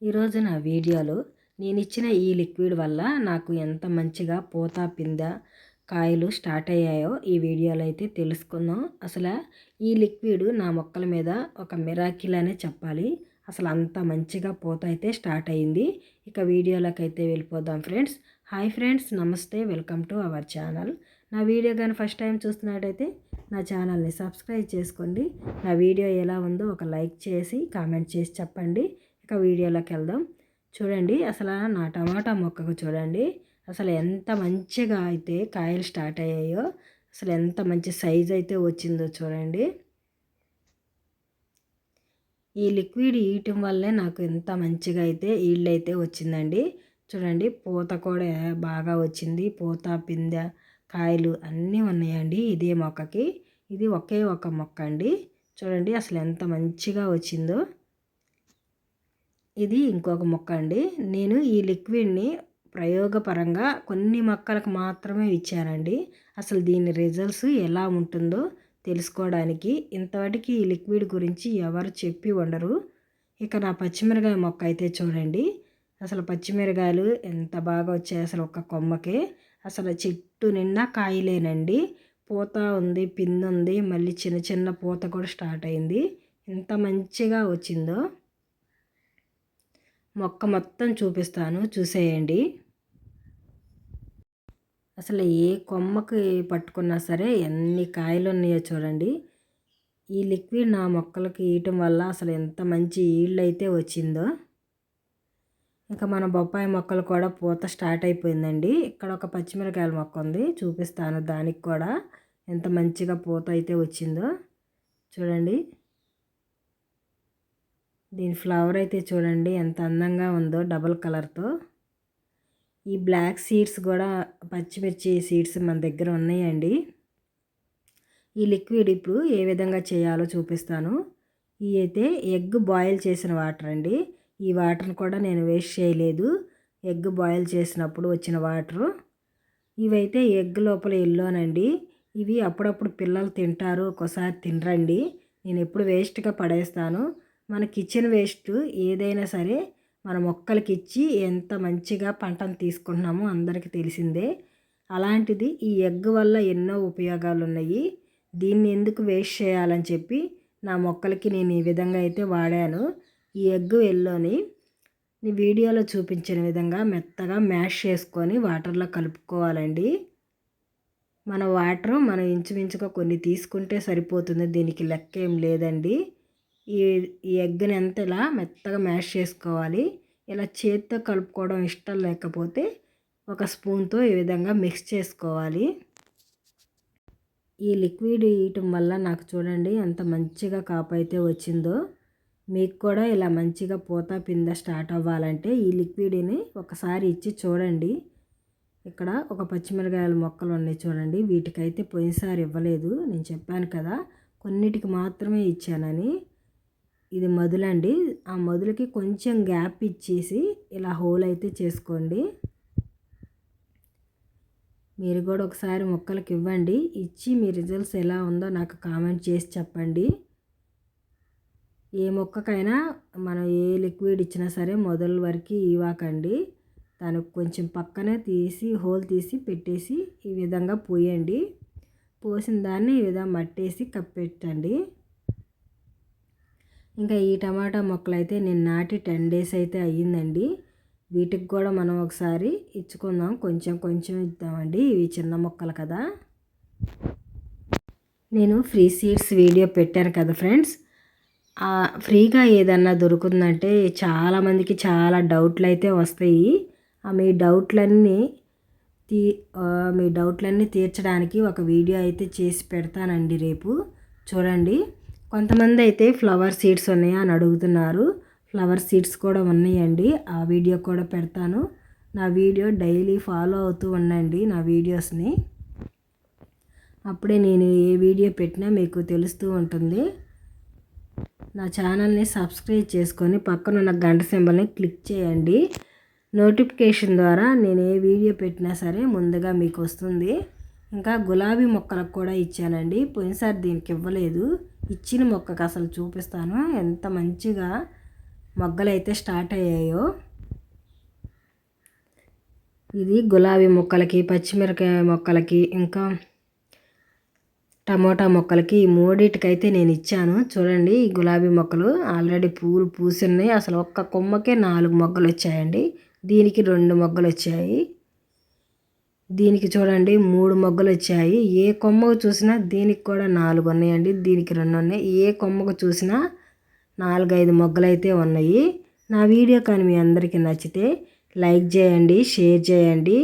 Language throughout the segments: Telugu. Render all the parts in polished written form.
ఈరోజు నా వీడియోలో నేను ఇచ్చిన ఈ లిక్విడ్ వల్ల నాకు ఎంత మంచిగా పూత పింద కాయలు స్టార్ట్ అయ్యాయో ఈ వీడియోలో అయితే తెలుసుకుందాం. అసలు ఈ లిక్విడ్ నా మొక్కల మీద ఒక మిరాకిల్ అనే చెప్పాలి. అసలు అంత మంచిగా పూత అయితే స్టార్ట్ అయింది. ఇక వీడియోలోకి అయితే వెళ్ళిపోదాం ఫ్రెండ్స్. హాయ్ ఫ్రెండ్స్, నమస్తే, వెల్కమ్ టు అవర్ ఛానల్. నా వీడియో కానీ ఫస్ట్ టైం చూస్తున్నట్టయితే నా ఛానల్ని సబ్స్క్రైబ్ చేసుకోండి. నా వీడియో ఎలా ఉందో ఒక లైక్ చేసి కామెంట్ చేసి చెప్పండి. ఇక వీడియోలోకి వెళ్దాం. చూడండి, అసలు నా టమాటా మొక్కకు చూడండి అసలు ఎంత మంచిగా అయితే కాయలు స్టార్ట్ అయ్యాయో, అసలు ఎంత మంచి సైజ్ అయితే వచ్చిందో చూడండి. ఈ లిక్విడ్ ఇయటం వల్లే నాకు ఎంత మంచిగా అయితే ఈల్డ్ అయితే వచ్చిందండి. చూడండి, పూత కూడా బాగా వచ్చింది. పూత పిందె కాయలు అన్నీ ఉన్నాయండి ఇదే మొక్కకి. ఇది ఒకే ఒక మొక్క అండి. చూడండి అసలు ఎంత మంచిగా వచ్చిందో. ఇది ఇంకొక మొక్క అండి. నేను ఈ లిక్విడ్ని ప్రయోగపరంగా కొన్ని మొక్కలకు మాత్రమే ఇచ్చానండి. అసలు దీని రిజల్ట్స్ ఎలా ఉంటుందో తెలుసుకోవడానికి ఇంతవరకు ఈ లిక్విడ్ గురించి ఎవరు చెప్పి ఉండరు. ఇక నా పచ్చిమిరకాయ మొక్క అయితే చూడండి, అసలు పచ్చిమిరకాయలు ఎంత బాగా వచ్చాయి. అసలు ఒక కొమ్మకే అసలు చెట్టు నిండా కాయలేనండి. పూత ఉంది, పిండి ఉంది, మళ్ళీ చిన్న చిన్న పూత కూడా స్టార్ట్ అయింది. ఎంత మంచిగా వచ్చిందో మొక్క మొత్తం చూపిస్తాను, చూసేయండి. అసలు ఏ కొమ్మకి పట్టుకున్నా సరే ఎన్ని కాయలు ఉన్నాయో చూడండి. ఈ లిక్విడ్ నా మొక్కలకి ఇయటం వల్ల అసలు ఎంత మంచి ఈల్డ్ అయితే వచ్చిందో. ఇంకా మన బొప్పాయి మొక్కలు కూడా పూత స్టార్ట్ అయిపోయిందండి. ఇక్కడ ఒక పచ్చిమిరకాయల మొక్క ఉంది, చూపిస్తాను. దానికి కూడా ఎంత మంచిగా పూత అయితే వచ్చిందో చూడండి. దీని ఫ్లవర్ అయితే చూడండి ఎంత అందంగా ఉందో, డబుల్ కలర్తో. ఈ బ్లాక్ సీడ్స్ కూడా, పచ్చిమిర్చి సీడ్స్ మన దగ్గర ఉన్నాయండి. ఈ లిక్విడ్ ఇప్పుడు ఏ విధంగా చేయాలో చూపిస్తాను. ఇవి అయితే ఎగ్ బాయిల్ చేసిన వాటర్ అండి. ఈ వాటర్ని కూడా నేను వేస్ట్ చేయలేదు. ఎగ్ బాయిల్ చేసినప్పుడు వచ్చిన వాటరు. ఇవైతే ఎగ్ లోపల ఎల్లోనండి. ఇవి అప్పుడప్పుడు పిల్లలు తింటారు, ఒక్కోసారి తినరండి. నేను ఎప్పుడు వేస్ట్గా పడేస్తాను. మన కిచెన్ వేస్ట్ ఏదైనా సరే మన మొక్కలకి ఇచ్చి ఎంత మంచిగా పంటను తీసుకుంటున్నామో అందరికీ తెలిసిందే. అలాంటిది ఈ ఎగ్ వల్ల ఎన్నో ఉపయోగాలు ఉన్నాయి. దీన్ని ఎందుకు వేస్ట్ చేయాలని చెప్పి నా మొక్కలకి నేను ఈ విధంగా అయితే వాడాను. ఈ ఎగ్ ఎల్లోని వీడియోలో చూపించిన విధంగా మెత్తగా మ్యాష్ చేసుకొని వాటర్లో కలుపుకోవాలండి. మన వాటర్ మనం ఇంచుమించుగా కొన్ని తీసుకుంటే సరిపోతుంది, దీనికి లెక్క ఏం లేదండి. ఈ ఎగ్ని అంతా ఇలా మెత్తగా మ్యాష్ చేసుకోవాలి. ఇలా చేతితో కలుపుకోవడం ఇష్టం లేకపోతే ఒక స్పూన్తో ఈ విధంగా మిక్స్ చేసుకోవాలి. ఈ లిక్విడ్ ఇయటం వల్ల నాకు చూడండి ఎంత మంచిగా కాపు అయితే వచ్చిందో. మీకు కూడా ఇలా మంచిగా పూత పింద స్టార్ట్ అవ్వాలంటే ఈ లిక్విడ్ని ఒకసారి ఇచ్చి చూడండి. ఇక్కడ ఒక పచ్చిమిరకాయల మొక్కలు ఉన్నాయి చూడండి. వీటికైతే పోయినసారి ఇవ్వలేదు, నేను చెప్పాను కదా కొన్నిటికి మాత్రమే ఇచ్చానని. ఇది మొదలండి. ఆ మొదలుకి కొంచెం గ్యాప్ ఇచ్చేసి ఇలా హోల్ అయితే చేసుకోండి. మీరు కూడా ఒకసారి మొక్కలకి ఇవ్వండి. ఇచ్చి మీ రిజల్ట్స్ ఎలా ఉందో నాకు కామెంట్ చేసి చెప్పండి. ఏ మొక్కకైనా మనం ఏ లిక్విడ్ ఇచ్చినా సరే మొదల వరకు ఇవ్వకండి. దానికి కొంచెం పక్కనే తీసి హోల్ తీసి పెట్టేసి ఈ విధంగా పోయండి. పోసిన దాన్ని ఈ విధంగా మట్టేసి కప్పెట్టండి. ఇంకా ఈ టమాటా మొక్కలు అయితే నేను నాటి 10 days అయితే అయ్యిందండి. వీటికి కూడా మనం ఒకసారి ఇచ్చుకుందాం, కొంచెం కొంచెం ఇద్దామండి. ఇవి చిన్న మొక్కలు కదా. నేను ఫ్రీ సీడ్స్ వీడియో పెట్టాను కదా ఫ్రెండ్స్. ఫ్రీగా ఏదన్నా దొరుకుతుందంటే చాలామందికి చాలా డౌట్లు అయితే వస్తాయి. మీ డౌట్లన్నీ తీర్చడానికి ఒక వీడియో అయితే చేసి పెడతానండి రేపు. చూడండి, కొంతమంది అయితే ఫ్లవర్ సీడ్స్ ఉన్నాయా అని అడుగుతున్నారు. ఫ్లవర్ సీడ్స్ కూడా ఉన్నాయండి, ఆ వీడియో కూడా పెడతాను. నా వీడియో డైలీ ఫాలో అవుతూ ఉండండి నా వీడియోస్ని. అప్పుడే నేను ఏ వీడియో పెట్టినా మీకు తెలుస్తూ ఉంటుంది. నా ఛానల్ని సబ్స్క్రైబ్ చేసుకొని పక్కన ఉన్న గంట సింబల్ని క్లిక్ చేయండి. నోటిఫికేషన్ ద్వారా నేను ఏ వీడియో పెట్టినా సరే ముందుగా మీకు వస్తుంది. ఇంకా గులాబీ మొక్కలకు కూడా ఇచ్చానండి. పోయినసారి దీనికి ఇవ్వలేదు. ఇచ్చిన మొక్కకు అసలు చూపిస్తాను ఎంత మంచిగా మొగ్గలు అయితే స్టార్ట్ అయ్యాయో. ఇది గులాబీ మొక్కలకి, పచ్చిమిరకాయ మొక్కలకి, ఇంకా టమోటా మొక్కలకి, ఈ మూడిటికైతే నేను ఇచ్చాను. చూడండి ఈ గులాబీ మొక్కలు ఆల్రెడీ పూలు పూసున్నాయి. అసలు ఒక్క కొమ్మకే 4 మొగ్గలు వచ్చాయండి. దీనికి 2 మొగ్గలు వచ్చాయి. దీనికి చూడండి 3 మొగ్గలు వచ్చాయి. ఏ కొమ్మకు చూసినా దీనికి కూడా 4 ఉన్నాయండి. దీనికి 2 ఉన్నాయి. ఏ కొమ్మకు చూసినా 4-5 మొగ్గలు అయితే ఉన్నాయి. నా వీడియో కానీ మీ అందరికీ నచ్చితే లైక్ చేయండి, షేర్ చేయండి.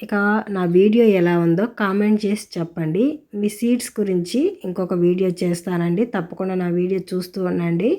ఇక నా వీడియో ఎలా ఉందో కామెంట్ చేసి చెప్పండి. మీ సీడ్స్ గురించి ఇంకొక వీడియో చేస్తానండి. తప్పకుండా నా వీడియో చూస్తూ ఉండండి.